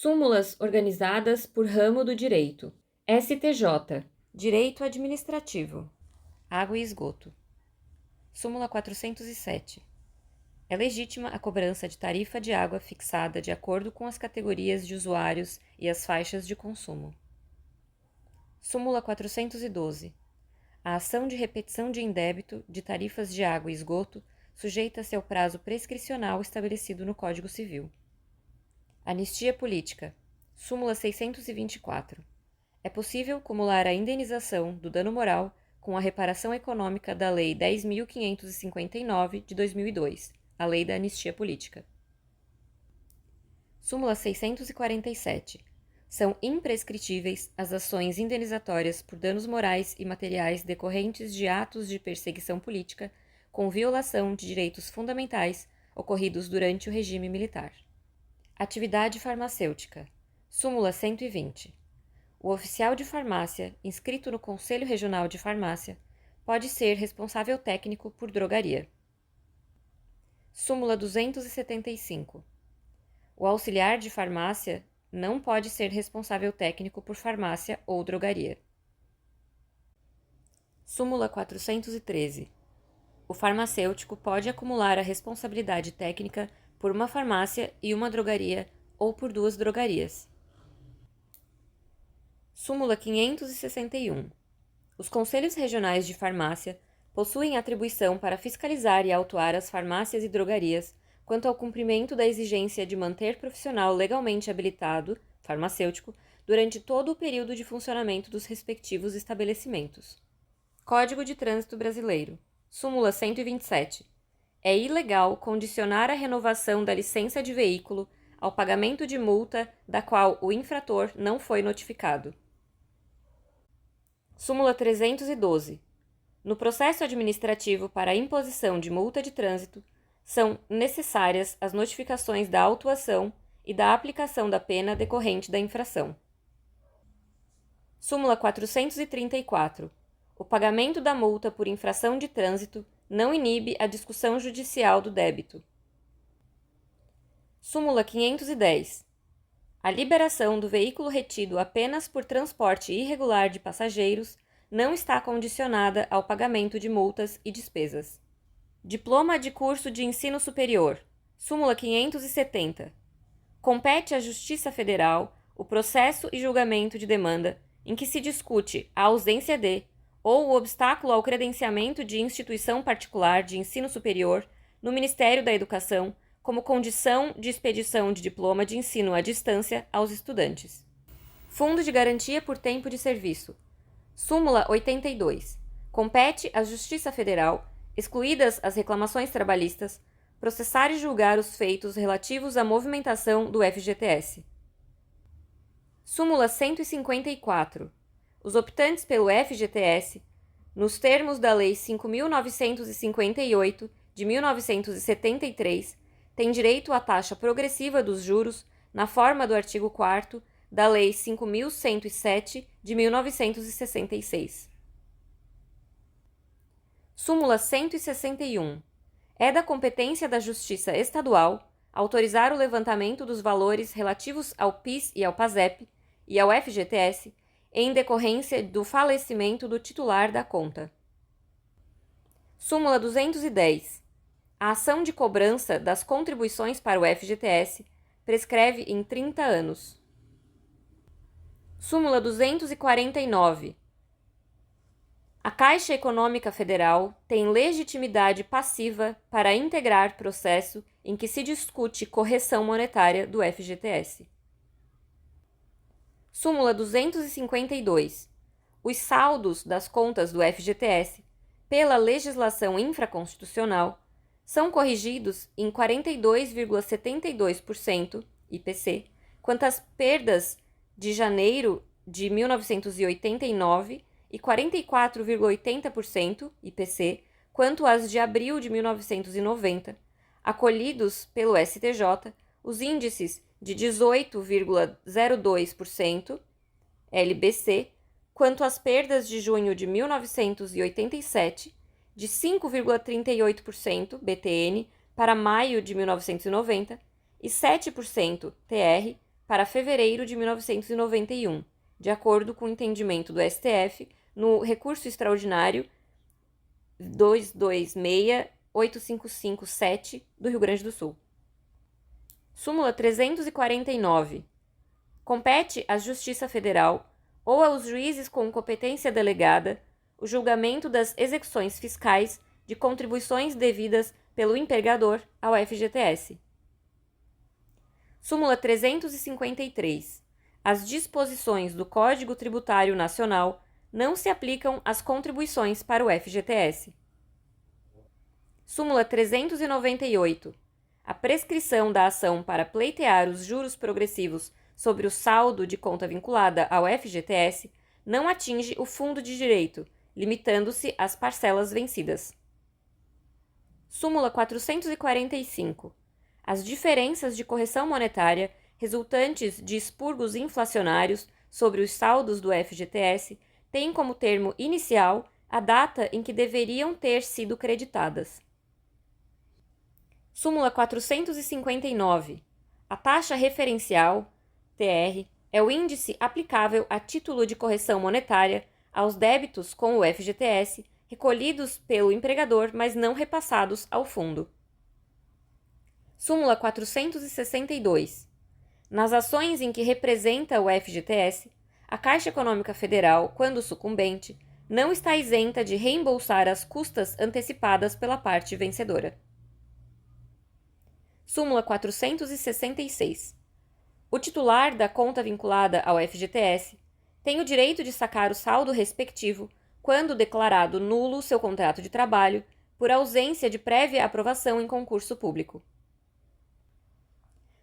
Súmulas organizadas por ramo do direito. STJ. Direito Administrativo. Água e esgoto. Súmula 407. É legítima a cobrança de tarifa de água fixada de acordo com as categorias de usuários e as faixas de consumo. Súmula 412. A ação de repetição de indébito de tarifas de água e esgoto sujeita-se ao prazo prescricional estabelecido no Código Civil. Anistia política. Súmula 624. É possível cumular a indenização do dano moral com a reparação econômica da Lei 10.559 de 2002, a Lei da Anistia Política. Súmula 647. São imprescritíveis as ações indenizatórias por danos morais e materiais decorrentes de atos de perseguição política com violação de direitos fundamentais ocorridos durante o regime militar. Atividade farmacêutica. Súmula 120. O oficial de farmácia, inscrito no Conselho Regional de Farmácia, pode ser responsável técnico por drogaria. Súmula 275. O auxiliar de farmácia não pode ser responsável técnico por farmácia ou drogaria. Súmula 413. O farmacêutico pode acumular a responsabilidade técnica por uma farmácia e uma drogaria ou por duas drogarias. Súmula 561. Os Conselhos Regionais de Farmácia possuem atribuição para fiscalizar e autuar as farmácias e drogarias quanto ao cumprimento da exigência de manter profissional legalmente habilitado, farmacêutico, durante todo o período de funcionamento dos respectivos estabelecimentos. Código de Trânsito Brasileiro. Súmula 127. É ilegal condicionar a renovação da licença de veículo ao pagamento de multa da qual o infrator não foi notificado. Súmula 312. No processo administrativo para a imposição de multa de trânsito, são necessárias as notificações da autuação e da aplicação da pena decorrente da infração. Súmula 434. O pagamento da multa por infração de trânsito não inibe a discussão judicial do débito. Súmula 510. A liberação do veículo retido apenas por transporte irregular de passageiros não está condicionada ao pagamento de multas e despesas. Diploma de curso de ensino superior. Súmula 570. Compete à Justiça Federal o processo e julgamento de demanda em que se discute a ausência de ou o obstáculo ao credenciamento de instituição particular de ensino superior no Ministério da Educação como condição de expedição de diploma de ensino à distância aos estudantes. Fundo de Garantia por Tempo de Serviço. Súmula 82. Compete à Justiça Federal, excluídas as reclamações trabalhistas, processar e julgar os feitos relativos à movimentação do FGTS. Súmula 154. Os optantes pelo FGTS, nos termos da Lei 5.958, de 1973, têm direito à taxa progressiva dos juros na forma do artigo 4º da Lei 5.107, de 1966. Súmula 161. É da competência da Justiça Estadual autorizar o levantamento dos valores relativos ao PIS e ao PASEP e ao FGTS em decorrência do falecimento do titular da conta. Súmula 210. A ação de cobrança das contribuições para o FGTS prescreve em 30 anos. Súmula 249. A Caixa Econômica Federal tem legitimidade passiva para integrar processo em que se discute correção monetária do FGTS. Súmula 252. Os saldos das contas do FGTS, pela legislação infraconstitucional, são corrigidos em 42,72% IPC, quanto às perdas de janeiro de 1989 e 44,80% IPC, quanto às de abril de 1990, acolhidos pelo STJ os índices de 18,02% LBC, quanto às perdas de junho de 1987, de 5,38% BTN para maio de 1990 e 7% TR para fevereiro de 1991, de acordo com o entendimento do STF no recurso extraordinário 22685557 do Rio Grande do Sul. Súmula 349. Compete à Justiça Federal ou aos juízes com competência delegada o julgamento das execuções fiscais de contribuições devidas pelo empregador ao FGTS. Súmula 353. As disposições do Código Tributário Nacional não se aplicam às contribuições para o FGTS. Súmula 398. A prescrição da ação para pleitear os juros progressivos sobre o saldo de conta vinculada ao FGTS não atinge o fundo de direito, limitando-se às parcelas vencidas. Súmula 445. As diferenças de correção monetária resultantes de expurgos inflacionários sobre os saldos do FGTS têm como termo inicial a data em que deveriam ter sido creditadas. Súmula 459. A taxa referencial, TR, é o índice aplicável a título de correção monetária aos débitos com o FGTS recolhidos pelo empregador, mas não repassados ao fundo. Súmula 462. Nas ações em que representa o FGTS, a Caixa Econômica Federal, quando sucumbente, não está isenta de reembolsar as custas antecipadas pela parte vencedora. Súmula 466. O titular da conta vinculada ao FGTS tem o direito de sacar o saldo respectivo quando declarado nulo seu contrato de trabalho por ausência de prévia aprovação em concurso público.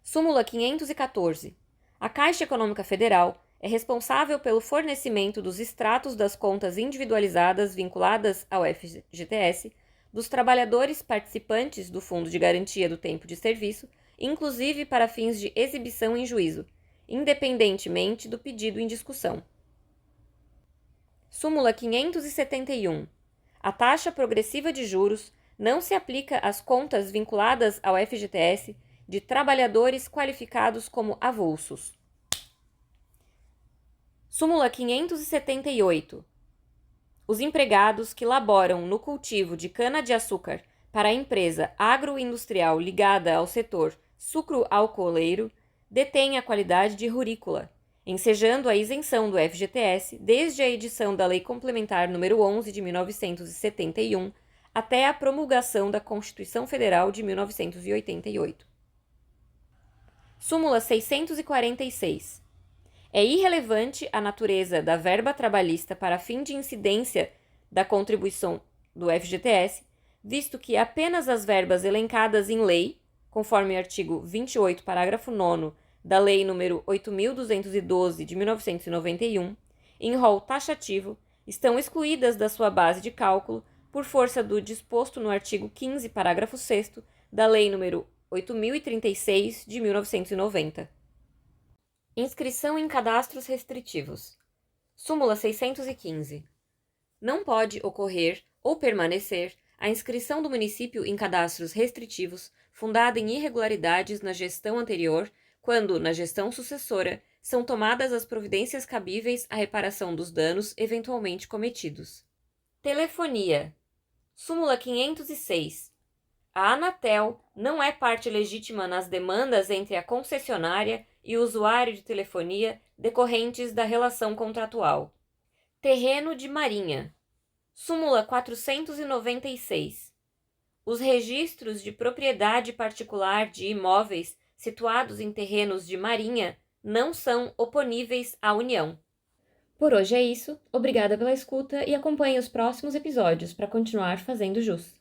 Súmula 514. A Caixa Econômica Federal é responsável pelo fornecimento dos extratos das contas individualizadas vinculadas ao FGTS dos trabalhadores participantes do Fundo de Garantia do Tempo de Serviço, inclusive para fins de exibição em juízo, independentemente do pedido em discussão. Súmula 571. A taxa progressiva de juros não se aplica às contas vinculadas ao FGTS de trabalhadores qualificados como avulsos. Súmula 578. Os empregados que laboram no cultivo de cana-de-açúcar para a empresa agroindustrial ligada ao setor sucro-alcooleiro detêm a qualidade de rurícola, ensejando a isenção do FGTS desde a edição da Lei Complementar nº 11 de 1971 até a promulgação da Constituição Federal de 1988. Súmula 646. É irrelevante a natureza da verba trabalhista para fim de incidência da contribuição do FGTS, visto que apenas as verbas elencadas em lei, conforme o artigo 28, parágrafo 9º da Lei nº 8.212 de 1991, em rol taxativo, estão excluídas da sua base de cálculo por força do disposto no artigo 15, parágrafo 6º da Lei nº 8.036 de 1990. Inscrição em cadastros restritivos. Súmula 615. Não pode ocorrer ou permanecer a inscrição do município em cadastros restritivos fundada em irregularidades na gestão anterior, quando, na gestão sucessora, são tomadas as providências cabíveis à reparação dos danos eventualmente cometidos. Telefonia. Súmula 506. A Anatel não é parte legítima nas demandas entre a concessionária e o usuário de telefonia decorrentes da relação contratual. Terreno de Marinha. Súmula 496. Os registros de propriedade particular de imóveis situados em terrenos de marinha não são oponíveis à União. Por hoje é isso. Obrigada pela escuta e acompanhe os próximos episódios para continuar fazendo jus.